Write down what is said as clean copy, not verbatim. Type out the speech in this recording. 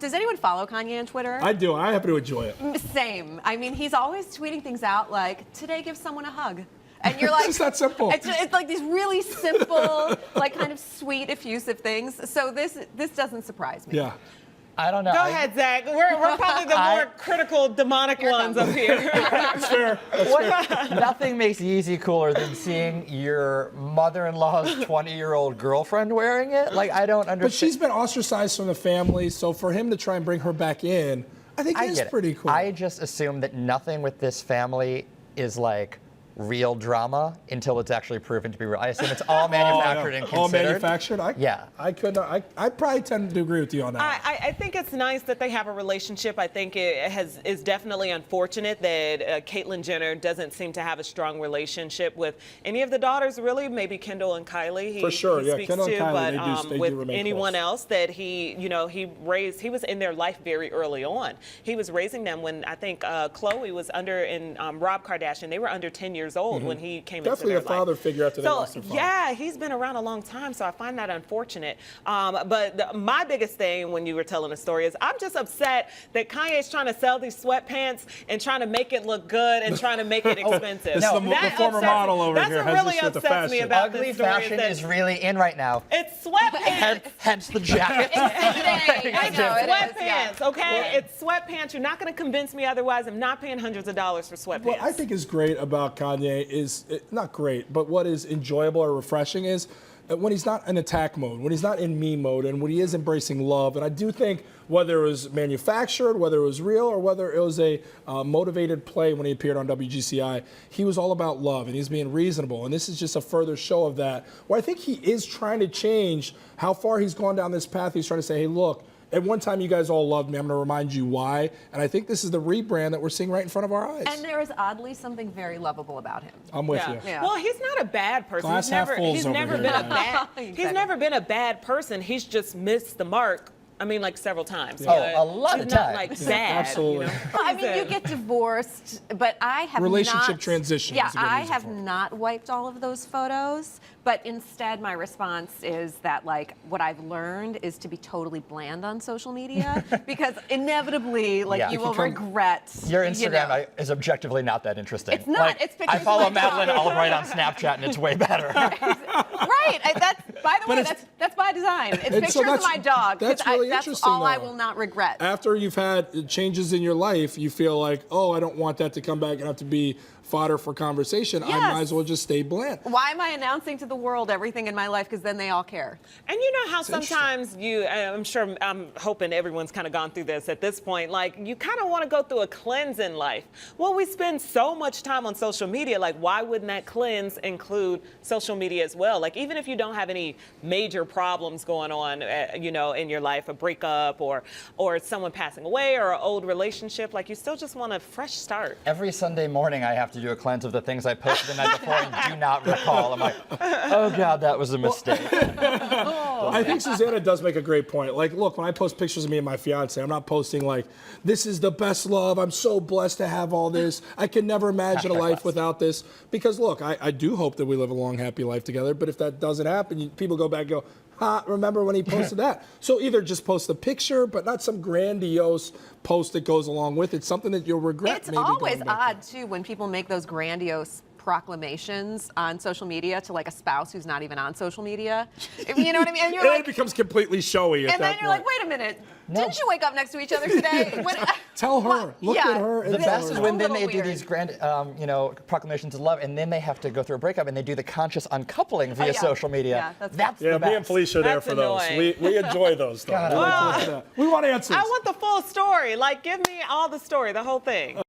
Does anyone follow Kanye on Twitter? I do. I happen to enjoy it. Same. I mean, he's always tweeting things out like, today give someone a hug. And you're like, It's just that simple. It's like these really simple, like kind of sweet, effusive things. So this doesn't surprise me. Yeah. I don't know. Go ahead, Zach. We're probably the more critical, demonic ones up here. That's fair. Nothing makes Yeezy cooler than seeing your mother-in-law's 20-year-old girlfriend wearing it. Like, I don't understand. But she's been ostracized from the family, so for him to try and bring her back in, I think it is pretty cool. I just assume that nothing with this family is like real drama until it's actually proven to be real. I assume it's all manufactured and considered. All manufactured? Yeah. I probably tend to agree with you on that. I think it's nice that they have a relationship. I think it is definitely unfortunate that Caitlyn Jenner doesn't seem to have a strong relationship with any of the daughters, really. Maybe Kendall and Kylie. For sure, he yeah. speaks Kendall and to, Kylie, but they do with remain anyone close. else that he raised, he was in their life very early on. He was raising them when I think Khloe was under, and Rob Kardashian, they were under 10 years old when he came Definitely into their a father life. figure after they lost their father. Yeah, he's been around a long time, so I find that unfortunate. But my biggest thing when you were telling the story is I'm just upset that Kanye's trying to sell these sweatpants and trying to make it look good and trying to make it expensive. This is the former model over that's here what has really this with the upsets me fashion. about Ugly this story. fashion is really in right now. It's sweatpants. Hence the jacket. It's sweatpants, yeah. okay? It's sweatpants. You're not going to convince me otherwise. I'm not paying hundreds of dollars for sweatpants. What I think is great about Kanye is, not great, but what is enjoyable or refreshing is when he's not in attack mode, when he's not in me mode, and when he is embracing love. And I do think whether it was manufactured, whether it was real, or whether it was a motivated play when he appeared on WGCI, he was all about love, and he's being reasonable. And this is just a further show of that, where I think he is trying to change how far he's gone down this path. He's trying to say, hey, look, at one time you guys all loved me. I'm going to remind you why. And I think this is the rebrand that we're seeing right in front of our eyes. And there is oddly something very lovable about him. I'm with you. Yeah. Well, he's not a bad person. Glass half full He's over never here, been a guys. bad. Exactly. He's never been a bad person. He's just missed the mark. I mean, like several times. Oh, a lot he's of not times. like sad. Absolutely. You know? I mean, you get divorced, but I have Relationship not, transition Yeah, is a good I reason have for it. not wiped all of those photos, but instead my response is that, like, what I've learned is to be totally bland on social media because inevitably, like, Yeah. you If will you come- regret. Your you Instagram know. is objectively not that interesting. It's not. Like, It's pictures I of follow my dog. Madeline Albright on Snapchat, and it's way better. Right. That's, by the way, that's by design. It's And pictures so of that's- my dog. 'cause that's really that's interesting, all I though. will not regret. After you've had changes in your life, you feel like, oh, I don't want that to come back and have to be fodder for conversation. I Yes. might as well just stay bland. Why am I announcing to the world everything in my life? Because then they all care. And you know how interesting. sometimes I'm hoping everyone's kind of gone through this at this point, like you kind of want to go through a cleanse in life. Well, we spend so much time on social media, like why wouldn't that cleanse include social media as well? Like even if you don't have any major problems going on, in your life, a breakup or someone passing away or an old relationship, like you still just want a fresh start. Every Sunday morning, I have to do a cleanse of the things I posted the night before and do not recall. I'm like, oh God, that was a mistake. I think Susanna does make a great point. Like, look, when I post pictures of me and my fiance, I'm not posting like, this is the best love. I'm so blessed to have all this. I can never imagine a life without this. Because look, I do hope that we live a long, happy life together. But if that doesn't happen, people go back and go, remember when he posted that? So either just post the picture, but not some grandiose post that goes along with it, something that you'll regret. It's maybe always going back to. odd, too, when people make those grandiose proclamations on social media to like a spouse who's not even on social media. You know what I mean? And you're And like, it becomes completely showy at and that then you're point. like, wait a minute, didn't you wake up next to each other today? Tell her. Look at her. And The tell best her. is when a then little they do weird. these grand, proclamations of love, and then they have to go through a breakup, and they do the conscious uncoupling via yeah. social media. Yeah, that's the Yeah, best. me and Felicia are there That's for those. annoying. We enjoy those, though. God, We like to look at that. We want answers. I want the full story. Like, give me all the story, the whole thing.